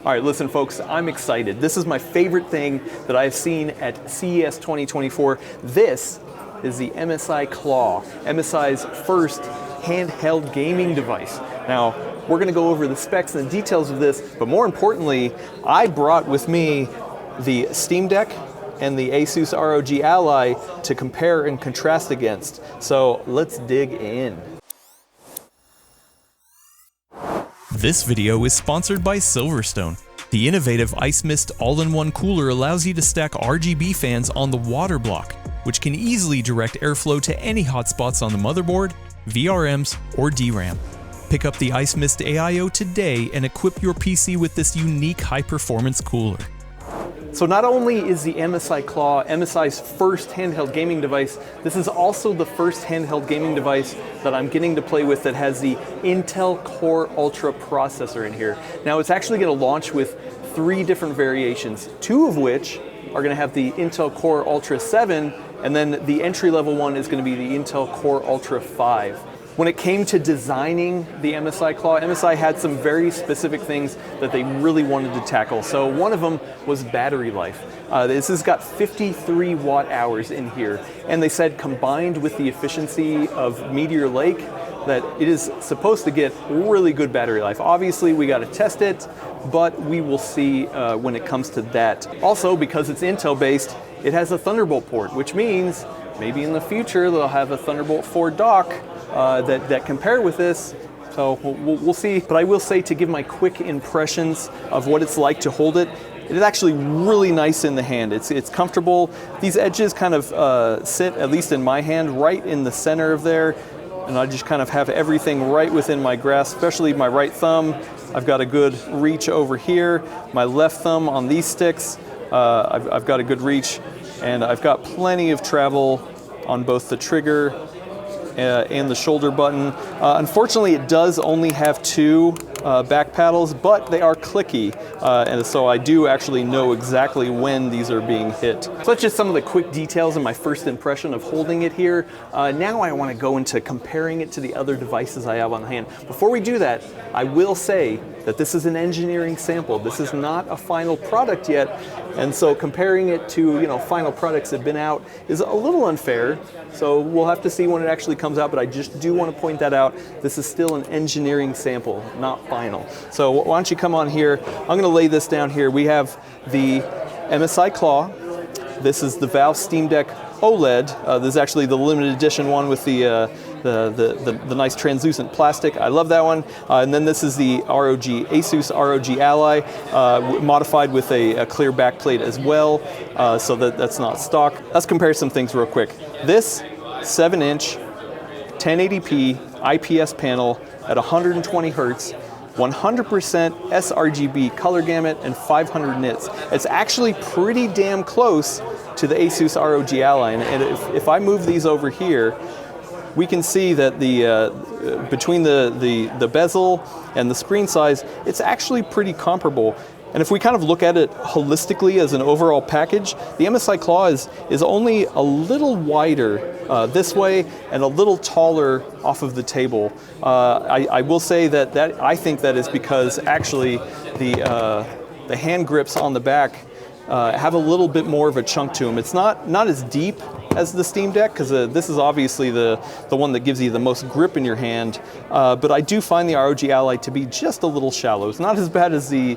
All right, listen folks, I'm excited. This is my favorite thing that I've seen at CES 2024. This is the MSI Claw, MSI's first handheld gaming device. Now, we're gonna go over the specs and the details of this, but more importantly, I brought with me the Steam Deck and the Asus ROG Ally to compare and contrast against. So let's dig in. This video is sponsored by Silverstone. The innovative Ice Mist all-in-one cooler allows you to stack RGB fans on the water block, which can easily direct airflow to any hotspots on the motherboard, VRMs, or DRAM. Pick up the Ice Mist AIO today and equip your PC with this unique high-performance cooler. So not only is the MSI Claw MSI's first handheld gaming device, this is also the first handheld gaming device that I'm getting to play with that has the Intel Core Ultra processor in here. Now it's actually going to launch with 3 different variations, 2 of which are going to have the Intel Core Ultra 7, and then the entry-level one is going to be the Intel Core Ultra 5. When it came to designing the MSI Claw, MSI had some very specific things that they really wanted to tackle. So one of them was battery life. This has got 53 watt hours in here, and they said combined with the efficiency of Meteor Lake, that it is supposed to get really good battery life. Obviously, we got to test it, but we will see when it comes to that. Also, because it's Intel based, it has a Thunderbolt port, which means maybe in the future they'll have a Thunderbolt 4 dock that compare with this. So we'll see. But I will say, to give my quick impressions of what it's like to hold it, it is actually really nice in the hand. It's comfortable. These edges kind of sit, at least in my hand, right in the center of there. And I just kind of have everything right within my grasp, especially my right thumb. I've got a good reach over here. My left thumb on these sticks, I've got a good reach. And I've got plenty of travel on both the trigger and the shoulder button. Unfortunately, it does only have 2 back paddles, but they are clicky, and so I do actually know exactly when these are being hit. So that's just some of the quick details and my first impression of holding it here. Now I want to go into comparing it to the other devices I have on hand. Before we do that, I will say that this is an engineering sample. This is not a final product yet, and so comparing it to final products that have been out is a little unfair. So we'll have to see when it actually comes out, but I just do want to point that out. This is still an engineering sample, not final. So why don't you come on here? I'm going to lay this down here. We have the MSI Claw. This is the Valve Steam Deck OLED. This is actually the limited edition one with the nice translucent plastic. I love that one. And then this is the Asus ROG Ally, modified with a clear backplate as well, so that's not stock. Let's compare some things real quick. This 7-inch 1080p IPS panel at 120 Hertz, 100% sRGB color gamut, and 500 nits. It's actually pretty damn close to the Asus ROG Ally, and if I move these over here, we can see that between the bezel and the screen size, it's actually pretty comparable. And if we kind of look at it holistically as an overall package, the MSI Claw is only a little wider this way and a little taller off of the table. I will say that I think that is because actually the hand grips on the back have a little bit more of a chunk to them. It's not as deep as the Steam Deck, because this is obviously the one that gives you the most grip in your hand, but I do find the ROG Ally to be just a little shallow. It's not as bad as the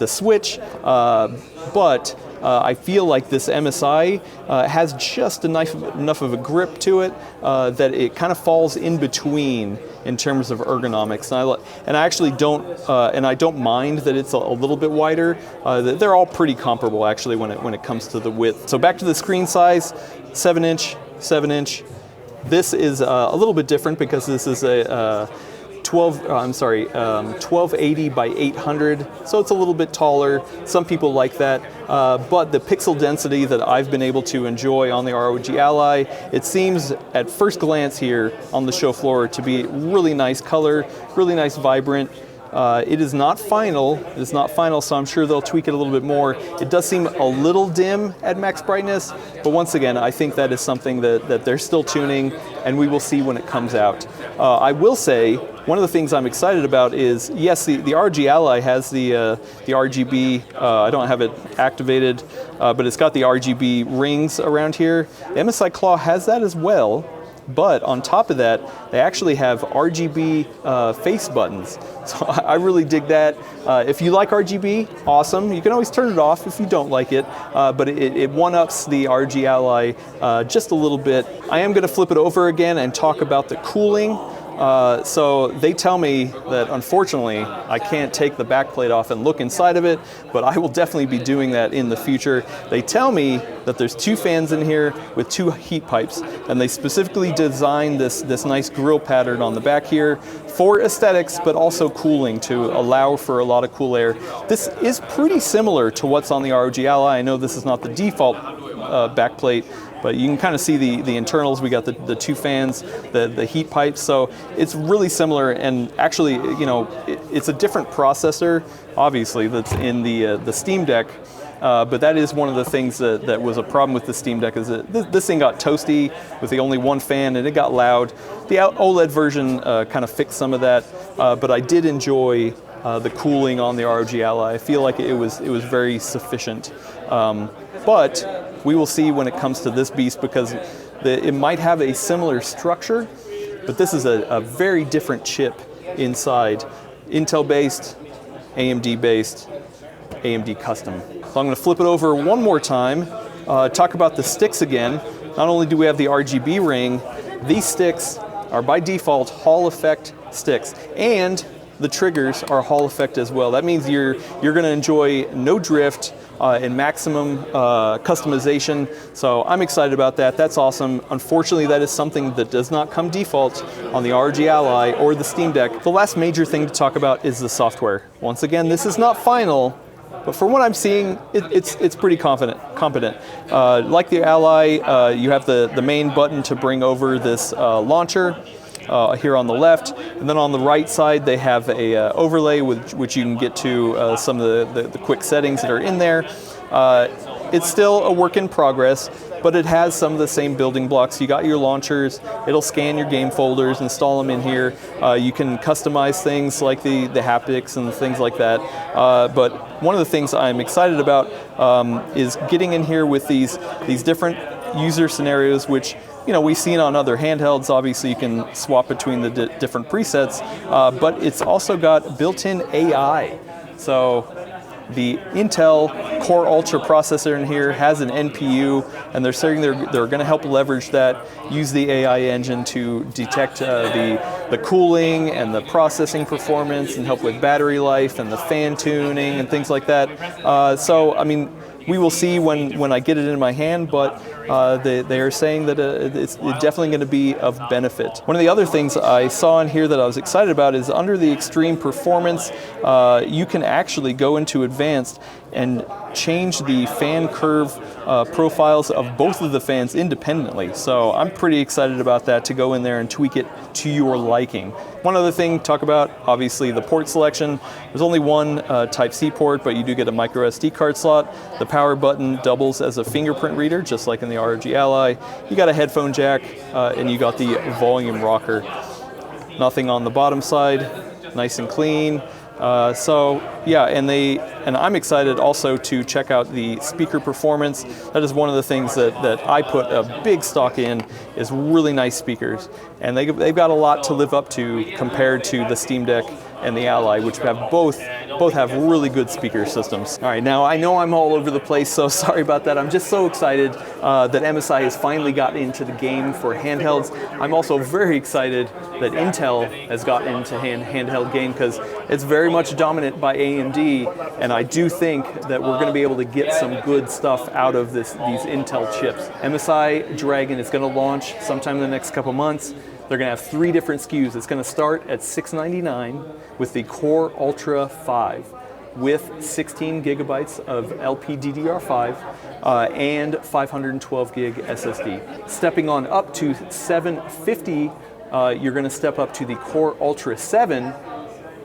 Switch, but I feel like this MSI has just enough of a grip to it that it kind of falls in between in terms of ergonomics. And I actually don't mind that it's a little bit wider. They're all pretty comparable actually when it comes to the width. So back to the screen size, 7-inch. This is a little bit different because this is a 1280 by 800, so it's a little bit taller. Some people like that, but the pixel density that I've been able to enjoy on the ROG Ally, it seems at first glance here on the show floor to be really nice color, really nice vibrant. It is not final. It is not final, so I'm sure they'll tweak it a little bit more. It does seem a little dim at max brightness, but once again, I think that is something that they're still tuning, and we will see when it comes out. I will say, one of the things I'm excited about is, yes, the ROG Ally has the RGB, I don't have it activated, but it's got the RGB rings around here. The MSI Claw has that as well. But on top of that, they actually have RGB face buttons. So I really dig that. If you like RGB, awesome. You can always turn it off if you don't like it, but it one-ups the ROG Ally just a little bit. I am going to flip it over again and talk about the cooling. So they tell me that unfortunately I can't take the backplate off and look inside of it, but I will definitely be doing that in the future. They tell me that there's 2 fans in here with 2 heat pipes, and they specifically designed this nice grill pattern on the back here for aesthetics, but also cooling to allow for a lot of cool air. This is pretty similar to what's on the ROG Ally. I know this is not the default backplate, but you can kind of see the internals. We got the 2 fans, the heat pipes, so it's really similar. And actually, you know, it's a different processor, obviously, that's in the Steam Deck. But that is one of the things that was a problem with the Steam Deck, is that this thing got toasty with the only 1 fan, and it got loud. The OLED version kind of fixed some of that, but I did enjoy the cooling on the ROG Ally. I feel like it was very sufficient. But we will see when it comes to this beast, because it might have a similar structure, but this is a very different chip inside. Intel-based, AMD-based, AMD custom. So I'm going to flip it over one more time, talk about the sticks again. Not only do we have the RGB ring, these sticks are by default Hall effect sticks, and the triggers are Hall effect as well. That means you're going to enjoy no drift and maximum customization. So I'm excited about that. That's awesome. Unfortunately, that is something that does not come default on the ROG Ally or the Steam Deck. The last major thing to talk about is the software. Once again, this is not final, but from what I'm seeing, it's pretty competent. Like the Ally, you have the main button to bring over this launcher here on the left, and then on the right side they have a overlay with which you can get to some of the quick settings that are in there. It's still a work in progress, but it has some of the same building blocks. You got your launchers, it'll scan your game folders, install them in here. You can customize things like the haptics and things like that. But one of the things I'm excited about is getting in here with these different user scenarios, which, you know, we've seen on other handhelds. Obviously you can swap between the different presets, but it's also got built-in AI. So the Intel Core Ultra processor in here has an NPU, and they're saying they're going to help leverage that, use the AI engine to detect the cooling and the processing performance, and help with battery life and the fan tuning and things like that. So, I mean, we will see when I get it in my hand, but they are saying that it's definitely going to be of benefit. One of the other things I saw in here that I was excited about is under the extreme performance, you can actually go into advanced and change the fan curve profiles of both of the fans independently. So I'm pretty excited about that, to go in there and tweak it to your liking. One other thing to talk about, obviously the port selection. There's only one Type-C port, but you do get a micro SD card slot. The power button doubles as a fingerprint reader, just like in the ROG Ally. You got a headphone jack, and you got the volume rocker. Nothing on the bottom side, nice and clean. So yeah, and I'm excited also to check out the speaker performance. That is one of the things that I put a big stock in, is really nice speakers, and they've got a lot to live up to compared to the Steam Deck and the Ally, which have both have really good speaker systems. All right, now I know I'm all over the place, so sorry about that. I'm just so excited that MSI has finally gotten into the game for handhelds. I'm also very excited that Intel has gotten into handheld game, because it's very much dominant by AMD, and I do think that we're going to be able to get some good stuff out of these Intel chips. MSI Dragon is going to launch sometime in the next couple months. They're going to have 3 different SKUs. It's going to start at $699 with the Core Ultra 5 with 16 gigabytes of LPDDR5 and 512 gig SSD. Stepping on up to $750, you're going to step up to the Core Ultra 7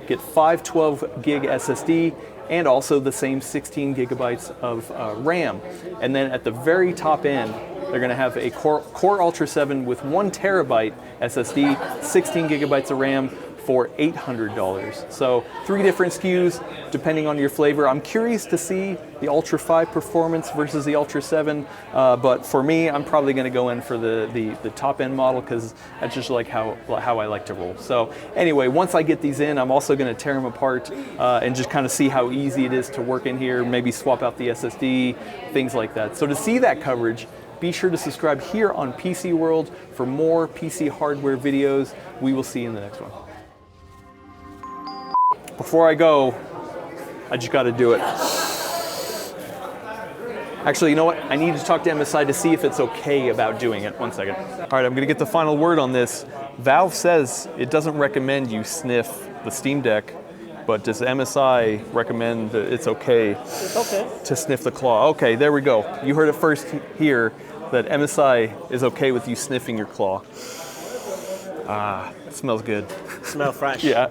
get 5 12 gig SSD, and also the same 16 gigabytes of RAM. And then at the very top end, they're going to have a Core Ultra 7 with 1 terabyte SSD, 16 gigabytes of RAM for $800. So 3 different SKUs depending on your flavor. I'm curious to see the Ultra 5 performance versus the Ultra 7, but for me, I'm probably going to go in for the top end model because that's just like how I like to roll. So anyway, once I get these in, I'm also going to tear them apart and just kind of see how easy it is to work in here, maybe swap out the SSD, things like that. So to see that coverage, be sure to subscribe here on PCWorld for more PC hardware videos. We will see you in the next one. Before I go, I just got to do it. Actually, you know what? I need to talk to MSI to see if it's okay about doing it. 1 second. All right, I'm going to get the final word on this. Valve says it doesn't recommend you sniff the Steam Deck, but does MSI recommend that it's okay to sniff the Claw? Okay, there we go. You heard it first here that MSI is okay with you sniffing your Claw. Ah, it smells good. Smell fresh. Yeah.